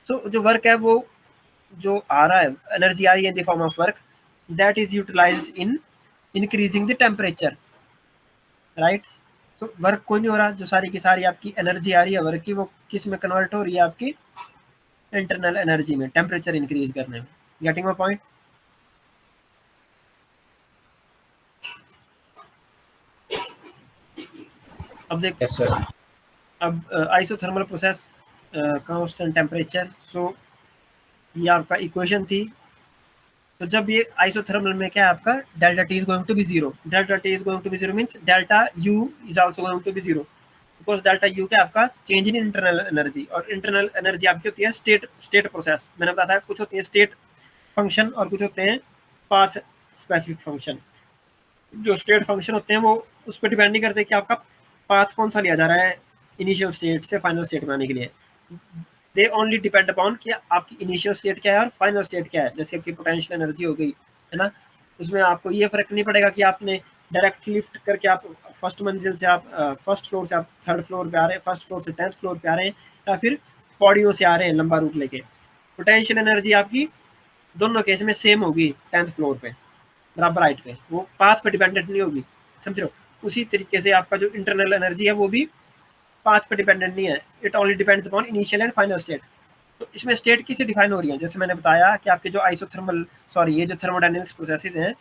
सो जो वर्क है वो जो आ रहा है, एनर्जी आ रही है in the form of work, that is utilized in increasing the temperature, right. तो वर्क कोई नहीं हो रहा, जो सारी की सारी आपकी एनर्जी आ रही है वर्क की, वो किस में कन्वर्ट हो रही है, आपकी इंटरनल एनर्जी में, टेम्परेचर इंक्रीज करने में। Getting my point. अब देख, यस सर। अब आइसोथर्मल प्रोसेस कांस्टेंट टेम्परेचर, सो ये आपका इक्वेशन थी। तो जब ये आइसोथर्मल में क्या है, आपका delta T is going to be zero, delta T is going to be zero means delta U is also going to be zero, because delta U क्या आपका चेंज इन इंटरनल एनर्जी, और internal energy आपकी होती है state process. मैंने बताया था कुछ होती है स्टेट फंक्शन और कुछ होते हैं पाथ स्पेसिफिक फंक्शन। जो स्टेट फंक्शन होते हैं वो उस पर डिपेंड नहीं करते कि आपका पाथ कौन सा लिया जा रहा है इनिशियल स्टेट से फाइनल स्टेट में आने के लिए। दे ओनली डिपेंड अपॉन कि आपकी इनिशियल स्टेट क्या है और फाइनल स्टेट क्या है। जैसे आपकी पोटेंशियल एनर्जी हो गई है ना, उसमें आपको ये फर्क नहीं पड़ेगा कि आपने डायरेक्ट लिफ्ट करके आप फर्स्ट मंजिल से आप फर्स्ट फ्लोर से आप थर्ड फ्लोर पे आ रहे हैं, फर्स्ट फ्लोर से 10th फ्लोर पे आ रहे हैं, या फिर पौड़ियों से आ रहे हैं लंबा रूट लेके। पोटेंशियल एनर्जी आपकी दोनों केस में सेम होगी 10th फ्लोर पे, बराबर हाइट पे, वो पाथ पे डिपेंडेंट नहीं होगी, समझ रहे हो। उसी तरीके से आपका जो इंटरनल एनर्जी है वो भी पाथ पे डिपेंडेंट नहीं है, it only depends upon initial and final state. तो इसमें स्टेट किससे डिफाइन हो रही है, जैसे मैंने बताया कि आपके जो आइसोथर्मल सॉरी ये जो थर्मोडायनेमिक्स प्रोसेसेस हैं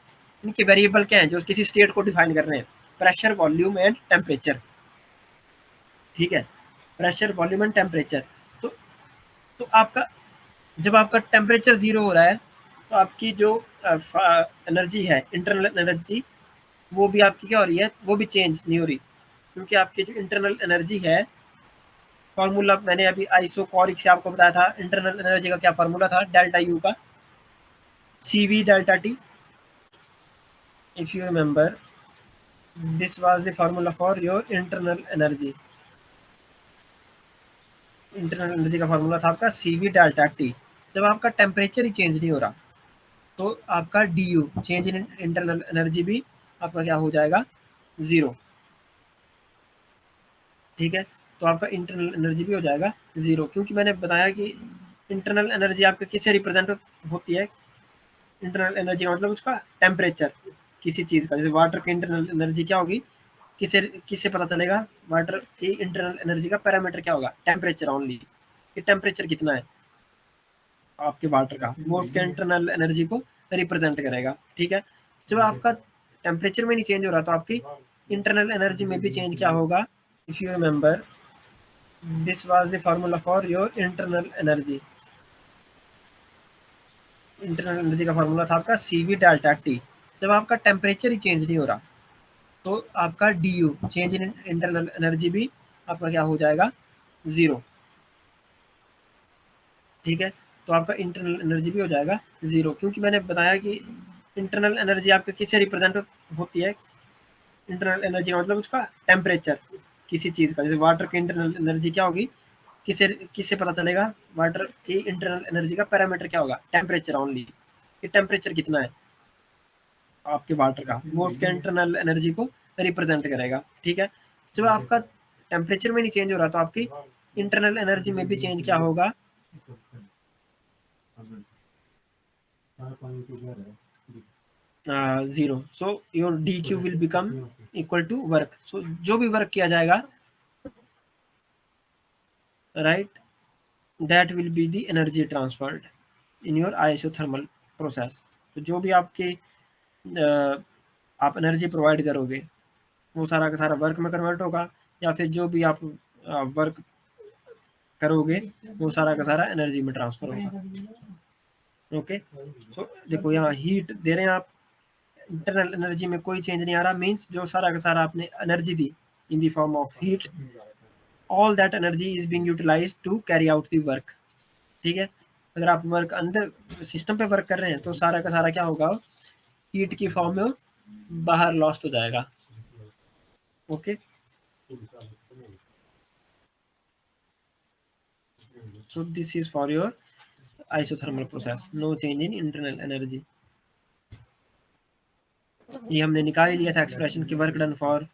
इनके वेरिएबल क्या हैं जो किसी स्टेट को डिफाइन कर रहे हैं, प्रेशर, वॉल्यूम एंड टेम्परेचर। ठीक है, प्रेशर, वॉल्यूम एंड टेम्परेचर। तो तो आपका जब आपका टेम्परेचर जीरो हो रहा है तो आपकी जो एनर्जी है इंटरनल एनर्जी वो भी आपकी क्या हो रही है, वो भी चेंज नहीं हो रही, क्योंकि आपकी जो इंटरनल एनर्जी है, फॉर्मूला मैंने अभी आइसोकोरिक से आपको बताया था, इंटरनल एनर्जी का क्या फॉर्मूला था, डेल्टा यू का C V delta T. If you remember this was the formula for your internal energy. Internal energy का फॉर्मूला था आपका सी वी डेल्टा टी। जब आपका टेम्परेचर ही चेंज नहीं हो रहा तो आपका D you change in internal energy भी आपका क्या हो जाएगा, जीरो। ठीक है, तो आपका इंटरनल एनर्जी भी हो जाएगा जीरो, क्योंकि मैंने बताया कि इंटरनल एनर्जी आपके किससे रिप्रेजेंट होती है। इंटरनल एनर्जी का मतलब उसका टेम्परेचर किसी चीज़ का, जैसे वाटर की इंटरनल एनर्जी क्या होगी, किससे किससे पता चलेगा, वाटर की इंटरनल एनर्जी का पैरामीटर क्या होगा, टेम्परेचर ओनली, कि टेम्परेचर कितना है आपके वाटर का, वो उसके इंटरनल एनर्जी को रिप्रेजेंट करेगा। ठीक है, जब आपका टेम्परेचर में नहीं चेंज हो रहा तो आपकी इंटरनल एनर्जी में भी चेंज क्या होगा। If you remember this was the formula for your internal energy. Internal energy का फॉर्मूला था आपका सी वी डेल्टा टी। जब आपका टेम्परेचर ही चेंज नहीं हो रहा तो आपका D you change in internal energy भी आपका क्या हो जाएगा, जीरो। ठीक है, तो आपका इंटरनल एनर्जी भी हो जाएगा जीरो, क्योंकि मैंने बताया कि इंटरनल एनर्जी आपके किससे रिप्रेजेंट होती है। इंटरनल एनर्जी का मतलब उसका टेम्परेचर किसी चीज़ का, जैसे वाटर की इंटरनल एनर्जी क्या होगी, किससे किससे पता चलेगा, वाटर की इंटरनल एनर्जी का पैरामीटर क्या होगा, टेम्परेचर ओनली, कि टेम्परेचर कितना है आपके वाटर का, वो उसके इंटरनल एनर्जी को रिप्रेजेंट करेगा। ठीक है, जब आपका टेम्परेचर में नहीं चेंज हो रहा तो आपकी इंटरनल एनर्जी में भी चेंज क्या होगा, zero. So your D Q will become equal to work. सो जो भी वर्क किया जाएगा, right, that will be the energy transferred in your isothermal process. तो जो भी आपके आप एनर्जी प्रोवाइड करोगे वो सारा का सारा वर्क में कन्वर्ट होगा, या फिर जो भी आप वर्क करोगे वो सारा का सारा एनर्जी में ट्रांसफर होगा। ओके, सो देखो यहाँ हीट दे रहे हैं आप, इंटरनल एनर्जी में कोई चेंज नहीं आ रहा, मीन्स जो सारा का सारा आपने एनर्जी दी in the form of heat, all that energy is being utilized to carry out the work. ठीक है, अगर आप वर्क अंदर सिस्टम पे वर्क कर रहे हैं तो सारा का सारा क्या होगा, हीट की फॉर्म में बाहर लॉस्ट हो जाएगा। Okay, so this is for your isothermal process, no change in internal energy। ये हमने निकाल लिया था एक्सप्रेशन की work done for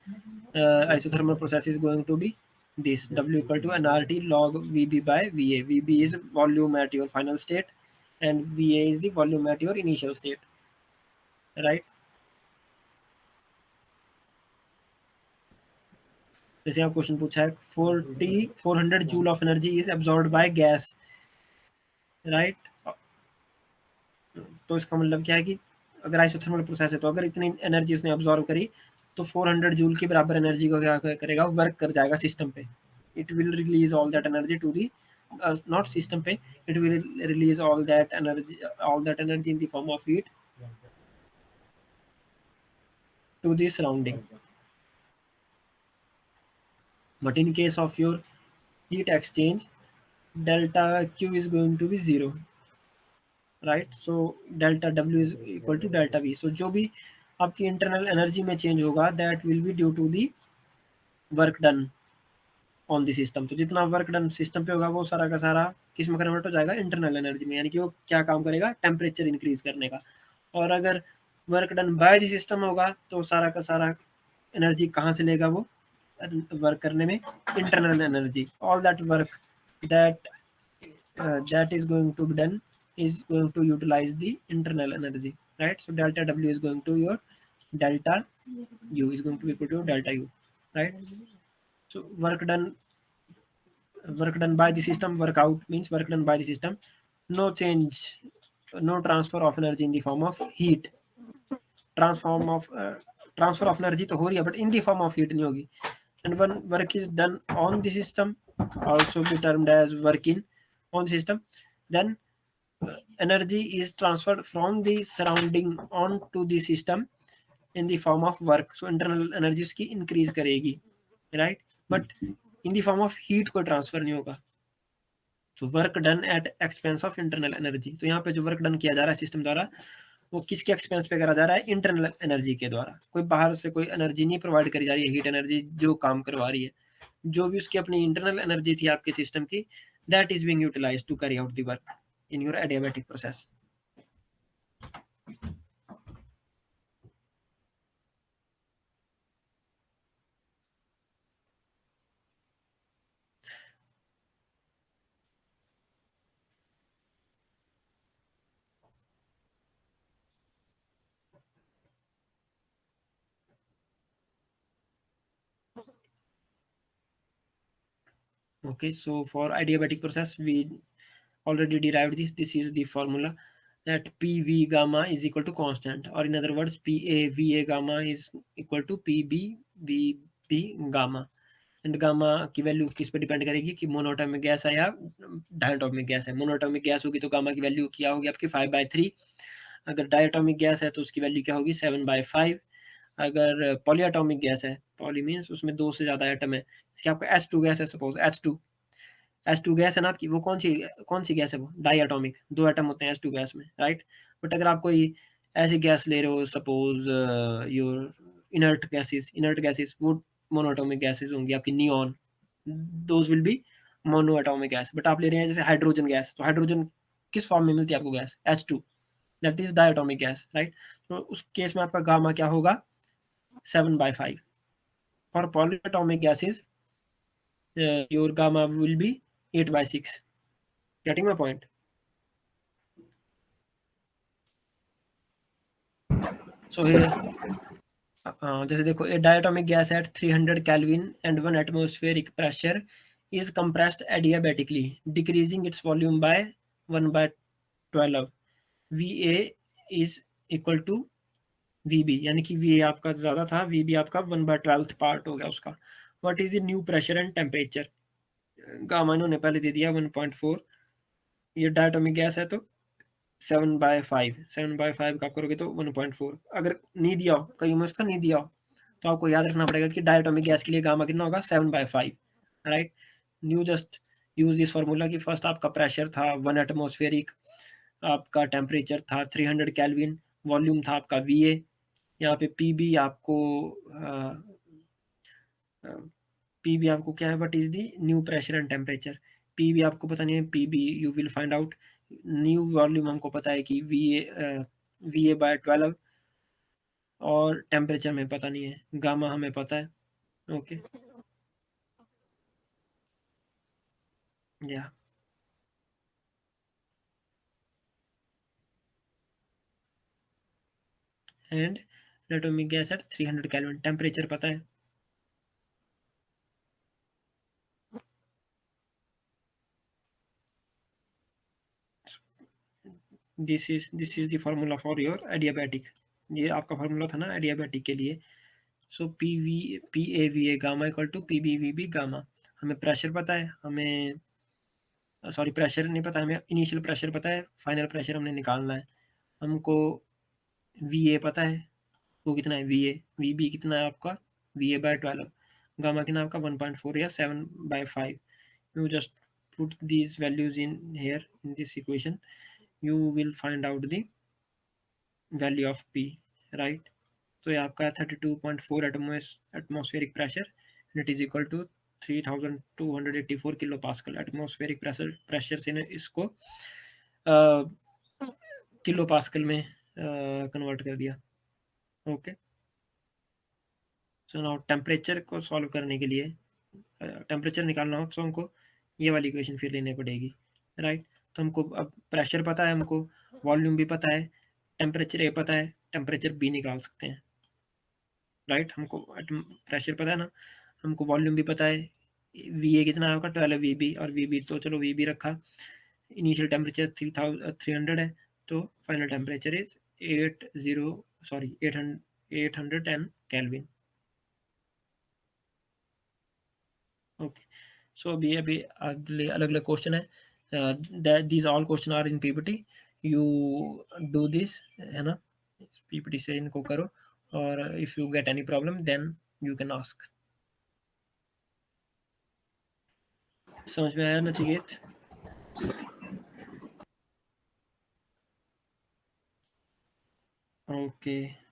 isothermal process is going to be this W equal to nRT log VB by VA। VB is volume at your final state and VA is the volume at your initial state, right। जैसे आप question पूछा है 400 joule of energy is absorbed by gas, right. तो इसका मतलब क्या है कि अगर आइसोथर्मल प्रोसेस है तो अगर इतनी एनर्जी उसने अब्जॉर्व करी तो 400 जूल के बराबर एनर्जी को क्या करेगा, वर्क कर जाएगा सिस्टम पे। It will release all that energy to the not system पे, it will release all that energy in the form of heat to the surrounding. But in case of your heat exchange, delta Q is going to be zero, right. So delta W is equal to delta V. सो जो भी आपकी internal energy में change होगा that will be due to the work done on the system. तो जितना work done system पे होगा वो सारा का सारा किस में कन्वर्ट हो जाएगा, इंटरनल एनर्जी में, यानी कि वो क्या काम करेगा, टेम्परेचर इंक्रीज करने का। और अगर work done by the system होगा तो सारा का सारा एनर्जी कहाँ से लेगा वो वर्क करने में, internal energy. All that work that that is going to be done is going to utilize the internal energy, right? So delta W is going to your delta U is going to be equal to delta U, right? So work done by the system, work out means work done by the system, no change, no transfer of energy in the form of heat, transfer of energy तो हो रही है but in the form of heat नहीं होगी। And when work is done on the system, also be termed as work in on the system, then energy is transferred from the surrounding on to the system in the form of work. So internal energy उसकी increase करेगी, right? But in the form of heat कोई transfer नहीं होगा। So work done at expense of internal energy। तो यहाँ पे जो work done किया जा रहा है सिस्टम द्वारा वो किसके एक्सपेंस पे करा जा रहा है, इंटरनल एनर्जी के द्वारा। कोई बाहर से कोई एनर्जी नहीं प्रोवाइड करी जा रही है, हीट एनर्जी जो काम करवा रही है। जो भी उसकी अपनी इंटरनल एनर्जी थी आपके सिस्टम की, that is being utilized to carry out the work in your adiabatic process. Okay, so for adiabatic process we already derived this. This is the formula that PV gamma is equal to constant, or in other words PA VA gamma is equal to PB VB gamma। And gamma की value किस पे depend करेगी कि monoatomic gas है या diatomic gas है। Monoatomic gas होगी तो गामा की वैल्यू क्या होगी आपकी 5/3। अगर डायटोमिक गैस है तो उसकी वैल्यू क्या होगी 7/5। अगर पॉलीएटॉमिक गैस है, पॉली मीन्स उसमें 2 से ज़्यादा एटम है, इसके आपका H2 गैस है, सपोज H2 गैस है ना आपकी, वो कौन सी गैस है, वो डाइएटॉमिक, 2 एटम होते हैं H2 गैस में, राइट। बट अगर आप कोई ऐसी गैस ले रहे हो, सपोज योर इनर्ट गैसेस वो मोनोएटॉमिक गैसेस होंगी आपकी, neon, those will be monoatomic gas. But आप ले रहे हैं जैसे हाइड्रोजन गैस, तो हाइड्रोजन किस फॉर्म में मिलती है आपको gas, H2, that is diatomic gas, right. तो उस केस में आपका गामा क्या होगा 7/5। For polyatomic gases your gamma will be 8/6। Getting my point? So here जैसे देखो a diatomic gas at 300 Kelvin and 1 atmospheric pressure is compressed adiabatically, decreasing its volume by 1/12। VA is equal to VB, यानी कि VA आपका ज़्यादा था, VB आपका 1/12 part हो गया उसका। What is the new pressure and temperature? Gamma इन्होंने पहले दे दिया 1.4, ये डायटोमिक गैस है तो 7/5 का आप करोगे तो 1.4। अगर नहीं दिया हो, कहीं में उसका नहीं दिया हो, तो आपको याद रखना पड़ेगा कि डायटोमिक गैस के लिए गामा कितना होगा 7/5, right. New just use this formula कि फर्स्ट आपका प्रेशर था 1 एटमॉस्फेरिक, आपका टेम्परेचर था 300 केल्विन, वॉल्यूम था आपका VA, यहाँ पे PB आपको PB आपको क्या है, what is the new pressure and temperature. PB आपको पता नहीं है, PB you will find out. New volume हमको पता है कि VA/12, और टेम्परेचर में पता नहीं है, गामा हमें पता है। ओके या and atomic gas at 300 kelvin, temperature पता है। This is the formula for your adiabatic. ये आपका फार्मूला था ना एडियाबैटिक के लिए। So PAVA gamma equal to PBVB gamma. हमें प्रेशर पता है, हमें सॉरी प्रेशर नहीं पता, हमें इनिशियल प्रेशर पता है, फाइनल प्रेशर हमने निकालना है। हमको VA पता है, वो कितना है VA, VB कितना है आपका VA/12, गामा कितना आपका 1.4 या 7/5। You just put these values in here in this equation, you will find out the value of P, right? तो ये आपका 32.4 atmospheric pressure and it is equal to 3284 kilo pascal. Atmospheric pressure से ने इसको kilo pascal में convert कर दिया. Okay, so now temperature को सॉल्व करने के लिए टेम्परेचर निकालना हो तो हमको ये वाली इक्वेशन फिर लेनी पड़ेगी, राइट? तो हमको अब प्रेशर पता है, हमको वॉल्यूम भी पता है, टेम्परेचर ए पता है, टेम्परेचर बी निकाल सकते हैं, राइट? हमको प्रेशर पता है ना, हमको वॉल्यूम भी पता है, वी ए कितना होगा 12 वी बी, और वी बी तो चलो वी बी रखा. इनिशियल टेम्परेचर 300 है, तो final temperature is 810 kelvin. Okay, so अभी अगले अलग अलग क्वेश्चन है. These all question are in PPT. You do this, है ना, पीपीटी से इनको करो, और if you get any problem then you can ask. समझ में आया नचिकेत? ओके.